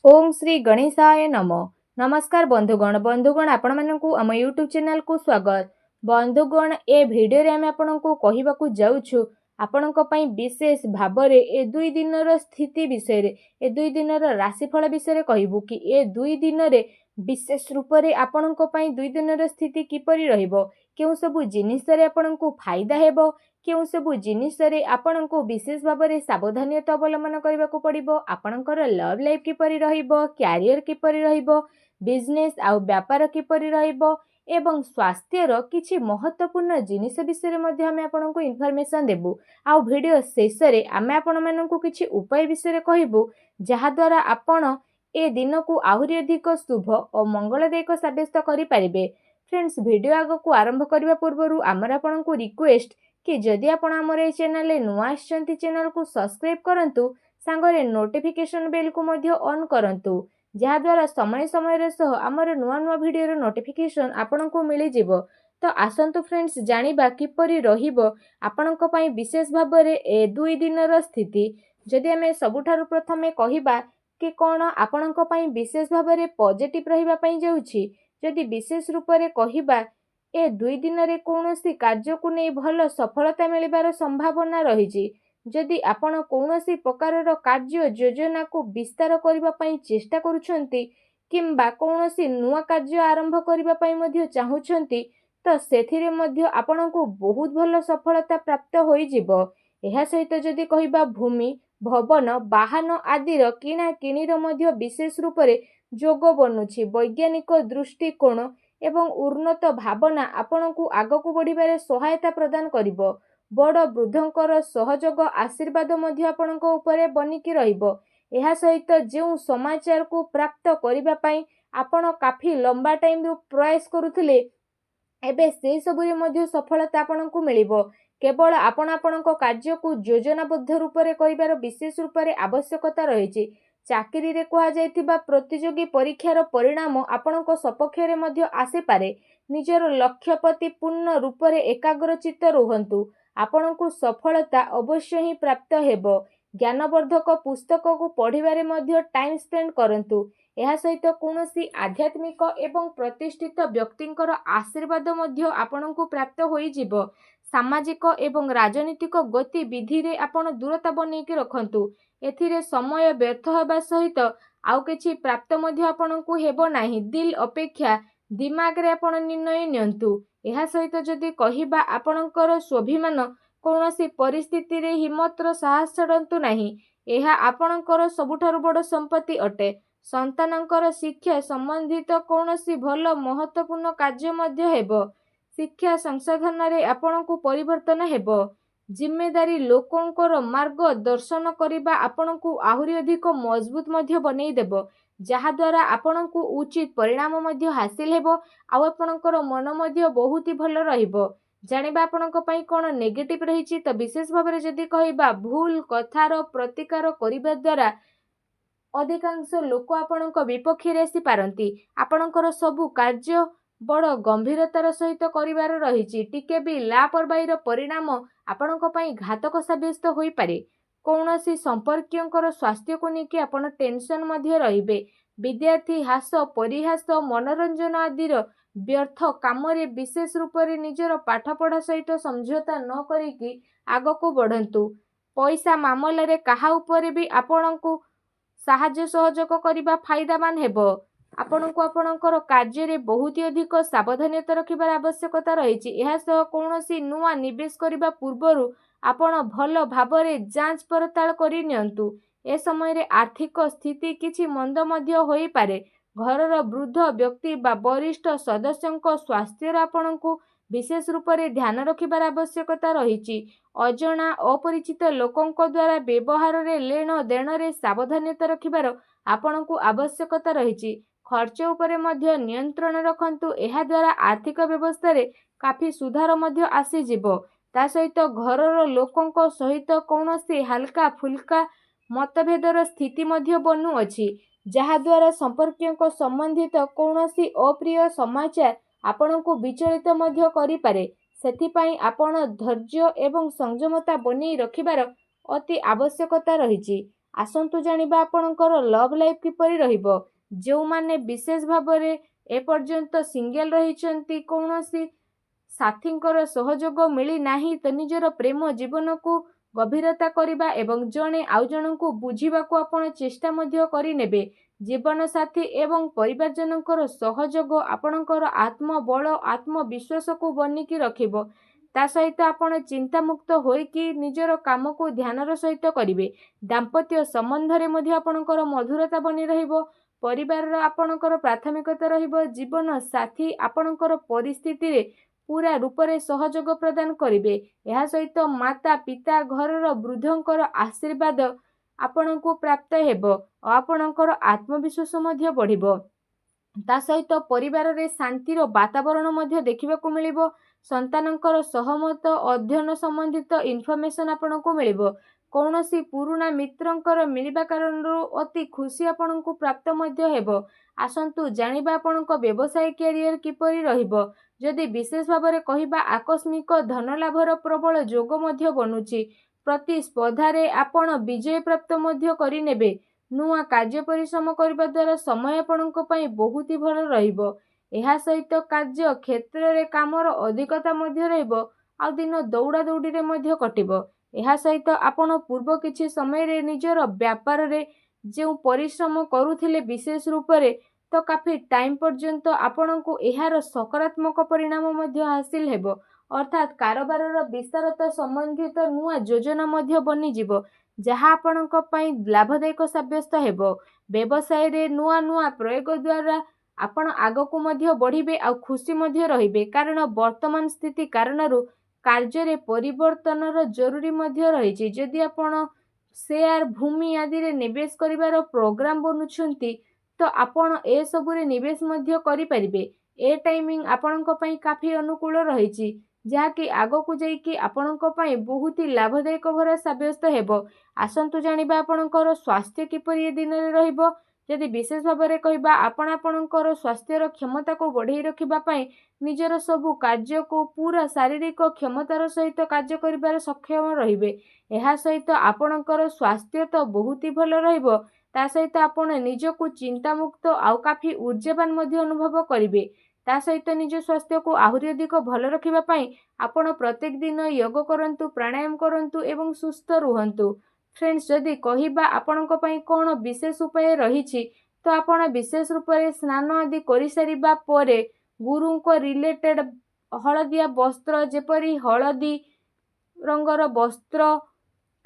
ओम श्री गणेशाय नमः। नमस्कार बंधुगण आपण मानकु आम यूट्यूब चैनल को स्वागत। बंधुगण ए भिडियो रे आम आपनकु कहिबाकु जाउछु आपनक पई विशेष भाबरे ए दुई दिनर स्थिति विषय रे ए दुई दिनर राशिफल विषय रे कहिबु कि ए दुई दिन रे विशेष रूप रे आपनक पई दुई दिनर स्थिति किपरि रहिबो, केउ सबु जिनिस रे आपनकु फायदा हेबो, केउ सबु जिनिस रे आपनकु विशेष भाबरे सावधानीता अवलंबन करबाकू पड़िबो, आपनकर लव लाइफ किपरि रहिबो, कैरियर किपरि रहिबो, बिजनेस आउ व्यापार किपरि रहिबो एवं स्वास्थ्यर किछि महत्वपूर्ण जिनिस विषय मध्ये आमे आपनकु इन्फॉर्मेशन देबु। आउ वीडियो शेष रे आमे आपण मानकु किछि उपाय विषय कहबू जहा द्वारा आपण ए दिन को आहुरी अधिक शुभ और मंगलदायक साब्यस्त करि पारिबे। फ्रेंड्स, वीडियो आग को आरंभ करबा पूर्वरु आमर आपनकु रिक्वेस्ट कि जदि आपण आमर ए चैनल रे नुआ आछंती चैनल को सब्सक्राइब करंतु, सांगरे नोटिफिकेशन बेल को मध्ये ऑन करंतु, जहा द्वारा समय समय रे सह आमर नुआ नुआ वीडियो रो नोटिफिकेशन आपनकु मिलि जिवो। तो आसंतु फ्रेंड्स, जानिबा किपरि रहिबो आपनक पई विशेष भाबरे ए दुई दिनर स्थिति। जदि आमे सबुठारु प्रथमे कहिबा कि कोन आपनक पई विशेष भाबरे पॉजिटिव रहिबा पई जाउछि, जदि विशेष रूप रे कहिबा ए दुई दिन रे कौनसी कार्य को नहीं भल सफलता मिलिबार संभावना रही। जदि आपण कौनसी प्रकार कार्य योजना को विस्तार करबा पई चेष्टा करूछंती किंबा कौनसी नुआ कार्य आरंभ करबा पई मध्ये चाहुछंती, तो सेथिरे मध्ये आपणको बहुत भल सफलता प्राप्त होई जिवो। एहा सहित जदि कहिबा भूमि भवन वाहन आदिर किणा किणीर मध्ये विशेष रूप रे जोग बनुछि। वैज्ञानिक दृष्टिकोण एवं उन्नत भावना आपणकु आगकु बढ़िबारे सहायता प्रदान करिवो। बड़ वृद्धंकर सहयोग आशीर्वाद मध्ये आपणक उपरे बनिकी रहिबो। एहा सहित जेउ समाचार को प्राप्त करिबा पई आपण काफी लंबा टाइम रु प्रयास करुथिले, एबे से सबुरे मध्ये सफलता आपणकु मिलिबो। केवल आपण आपणक कार्य को योजनाबद्ध रूप रे करिबार विशेष रूप रे आवश्यकता रहिछि। चाकरी रे कहा जायतिबा प्रतियोगी परीक्षार परिणाम आपणक सपक्ष रे मध्ये आसी पारे। निजर लक्ष्य प्रति पूर्ण रूप रे एकाग्रचित्त रुहंतु, आपणकु सफलता अवश्य ही प्राप्त हेबो। ज्ञानवर्धक पुस्तक को पढ़िबारे मध्ये टाइम स्पेंड करंतु। एहा सहित कौनसी आध्यात्मिक एवं प्रतिष्ठित व्यक्तिंकर आशीर्वाद मध्ये आपणकु प्राप्त होई जिवो। सामाजिक एवं राजनीतिक गतिविधि रे आपण दूरता बनेकी रखंतु। एथिरे समय व्यर्थ होबा सहित आउ किछि प्राप्त मध्ये आपणकु हेबो नाही। दिल अपेक्षा दिमाग रे आपण निर्णय नियंतु। एहा सहित जदि कहिबा आपणकर स्वाभिमान कौनसी परिस्थिति रे हिम्मतर साहस छडंतु नाही। एहा आपणकर सबुठारु बड़ संपत्ति अटे। संतानकर शिक्षा संबंधित कौनसी भल महत्वपूर्ण कार्य मध्ये हेबो। शिक्षा संसाधन रे आपणकु परिवर्तन हेबो। जिम्मेदारी लोकंकर मार्ग दर्शन करिबा आपणकु आहुरी अधिक मजबूत मध्ये बनै देबो, जहा द्वारा आपणकु उचित परिणाम मध्ये हासिल हेबो। आ आपणकर मन मध्ये बहुत ही भल रहिबो। जानिबा आपणक पई कोन नेगेटिव रहिछि, त विशेष भाबरे जदि कहिबा भूल कथार प्रतिकार करिबा द्वारा अधिकांश लोक आपणक विपक्ष रे आसी पारंती। आपणकर सबु कार्य बड़ गंभीरतार सहित करिवार रहिछि। टिके भी लापरवाहीर परिणाम आपणक पई घातक साब्यस्त होई पारे। कौनसी संपर्कियंकर स्वास्थ्य को नेकी आपण टेंशन मध्ये रहिबे। विद्यार्थी हास परिहास मनोरंजन आदिर व्यर्थ काम रे विशेष रूप रे निजर पाठपढ़ा सहित समझौता न करिकी आगको बढ़ंतु। पैसा मामला रे काहा उपरे भी आपणकु साहाय्य सहयोग करिबा फायदामान हेबो। आपणकु आपणकर कार्य रे बहुत अधिक सावधानता रखिबार आवश्यकता रहिछि। एहा सह कौनसी नुआ निवेश करिबा पूर्वरु आपण भल भाबरे जांच पड़ताल करि नियंतु। ए समय रे आर्थिक स्थिति किछि मंद मध्ये होई पारे। घरर वृद्ध व्यक्ति बा वरिष्ठ सदस्यंक स्वास्थ्य आपणकु विशेष रूप रे ध्यान रखिबार आवश्यकता रहिछि। अजणा अपरिचित लोकंक द्वारा व्यवहार रे लेन देन रे सावधानता रखिबार आपणकु आवश्यकता रहिछि। खर्च उपरे मध्ये नियंत्रण रखंतु। एहा द्वारा आर्थिक व्यवस्था रे काफी सुधार मध्ये आसी जिवो। ता सहित घरर लोकंक सहित कौनसी हल्का फुल्का मतभेदर स्थिति मध्ये बनु अछि, जहा द्वारा संपर्कियंक संबंधित कौनसी अप्रिय समाचार आपणकु विचलित मध्ये करि पारे। सेथिपाई आपण धैर्य एवं संयमता बनै रखिबार अति आवश्यकता रहिछि। आसंतु जानिबा आपणकर लव लाइफ किपरि रहिबो। जोमाने विशेष भाबरे एपर्यंत सिंगल रहिचंती कौनसी साथींकर सहयोग मिली नाही तो निजर प्रेम जीवन को गभीरता करिबा एवं जणे आउ जणको बुझिबाको आपण चेष्टा मध्य करिनेबे। जीवन साथी एवं परिवारजनकर सहयोग आपणकर आत्मबल आत्मविश्वास को बनिकी रखिबो। ता सहित आपण चिंतामुक्त होइकी निजर काम को ध्यानर सहित करिवे। दाम्पत्य संबंधरे मध्य आपणकर मधुरता बनी रहिबो। परिवार आपणकर प्राथमिकता रहिबो। जीवन साथी आपणकर परिस्थिति रे पूरा रूपरे सहयोग प्रदान करिवे। यह सहित माता पिता घरर वृद्धंकर आशीर्वाद आपणको प्राप्त हेबो और आपणकर आत्मविश्वास मध्य बढ़िबो। ता सहित परिवार रे शांतिर वातावरण मध्य देखिबाकू मिलिबो। संतानंकर सहमत अध्ययन संबंधित इनफॉरमेशन आपणको मिलिबो। कौनसी पुराना मित्रंकर मिलिबा कारणरू अति खुशी आपणको प्राप्त मध्य हेबो। आसंतु जानिबा आपणको व्यवसाय कैरियर किपरि रहिबो। जदि विशेष भाବରେ କହିବା आकस्मिक धन लाभर प्रबल जोग मध्य बनुची। प्रतिस्पर्धारे आपण विजय प्राप्त मध्य करिनेबे। नुआ कार्य परिश्रम करबा द्वारा समय आपणको पई बहुत ही भल रहिबो। एहा सहित कार्य क्षेत्र रे कामर अधिकता मध्य रहिबो। आ दिन दौड़ा दौड़ी रे मध्य कटिबो। एहा सहित आपण पूर्व किछि समय रे निजर व्यापार रे जे परिश्रम करूथिले विशेष रूप रे तो काफी टाइम पर्यंत आपणको एहार सकारात्मक परिणाम मध्य हासिल हेबो। अर्थात कारोबार विस्तारत संबंधित नुआ योजना मध्य बनी जिवो जहाँ आपणको पई लाभदायक साब्यस्त हेबो। व्यवसाय रे नुआ नुआ प्रयोग द्वारा आपण आगको मध्य बढ़िबे आ खुशी मध्य रहिबे। कारण वर्तमान स्थिति कारणरू कार्य रे परिवर्तनर जरूरी मध्य रहिछि। जदि आपण शेयर भूमि आदि रे निवेश करिवार प्रोग्राम बनुछंती तो आपण ए सबुरे निवेश मध्य करि परिबे। ए टाइमिंग आपणको पई काफी अनुकूल रहिछि जहाँकि आगको जाइकी आपणको पई बहुत ही लाभदायक भरा साब्यस्त हेबो। आसंतु जानिबा आपणकर स्वास्थ्य किपरि ए दिन रे रहिबो। यदि विशेष भाବରେ କହିବା ଆପଣ ଆପଣଙ୍କର ସ୍ୱାସ୍ଥ୍ୟର କ୍ଷମତାକୁ ବଢ଼େଇ ରଖିବା ପାଇଁ ନିଜର ସବୁ କାର୍ଯ୍ୟକୁ ପୁରା ଶାରୀରିକ କ୍ଷମତାର ସହିତ କାର୍ଯ୍ୟ କରିବାରେ ସକ୍ଷମ ରହିବେ। ଏହା ସହିତ ଆପଣଙ୍କର ସ୍ୱାସ୍ଥ୍ୟ ତ ବହୁତ ହି ଭଲ ରହିବ। ତା ସହିତ ଆପଣ ନିଜକୁ ଚିନ୍ତାମୁକ୍ତ ଆଉ କାଫି ऊर्जावान ମଧ୍ୟ ଅନୁଭବ କରିବେ। ତା ସହିତ ନିଜ ସ୍ୱାସ୍ଥ୍ୟକୁ ଆହୁରି ଅଧିକ ଭଲ ରଖିବା ପାଇଁ ଆପଣ ପ୍ରତ୍ୟେକ ଦିନ ଯୋଗ କରନ୍ତୁ, ପ୍ରାଣାୟାମ କରନ୍ତୁ ଏବଂ ସୁସ୍ଥ ରୁହନ୍ତୁ। फ्रेंड्स जदि कहवा आपणको पई कोन विशेष उपाय रहिछि तो आपण विशेष रूप से स्नान आदि करि सारिबा परे गुरु को रिलेटेड हलदिया वस्त्र जेपरी हलदी रंगर वस्त्र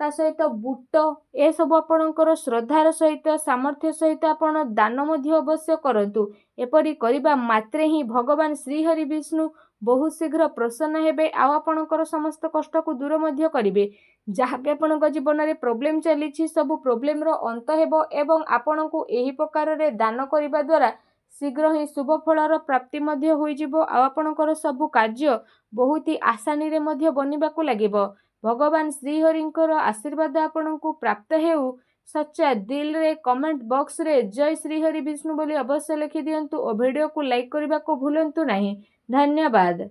ता सहित बूट ए सब आपणकर श्रद्धार सहित सामर्थ्य सहित आपण दान मध्य अवश्य करंतु। एपरी करिबा मात्रे ही भगवान श्री हरि विष्णु बहुत शीघ्र प्रसन्न हेबे आ आपणकर समस्त कष्ट को दूर मध्य करिवे। जहाँ भी आपणक जीवन में प्रोब्लेम चली सब प्रोब्लेम रो अंत हेबो एवं आपणको एही प्रकार रे दान करिबा द्वारा शीघ्र ही शुभ फलर प्राप्ति मध्य होई जिवो आ आपणकर सब कार्य बहुत ही आसानी रे मध्य बनिबाकू लागिबो। भगवान श्री हरिंकर आशीर्वाद आपणको प्राप्त हेउ। सच्चा दिल रे कमेंट बॉक्स रे जय श्री हरि विष्णु बोली अवश्य लिखि दियंतु और वीडियो को लाइक करबा को भूलंतु नहीं। धन्यवाद।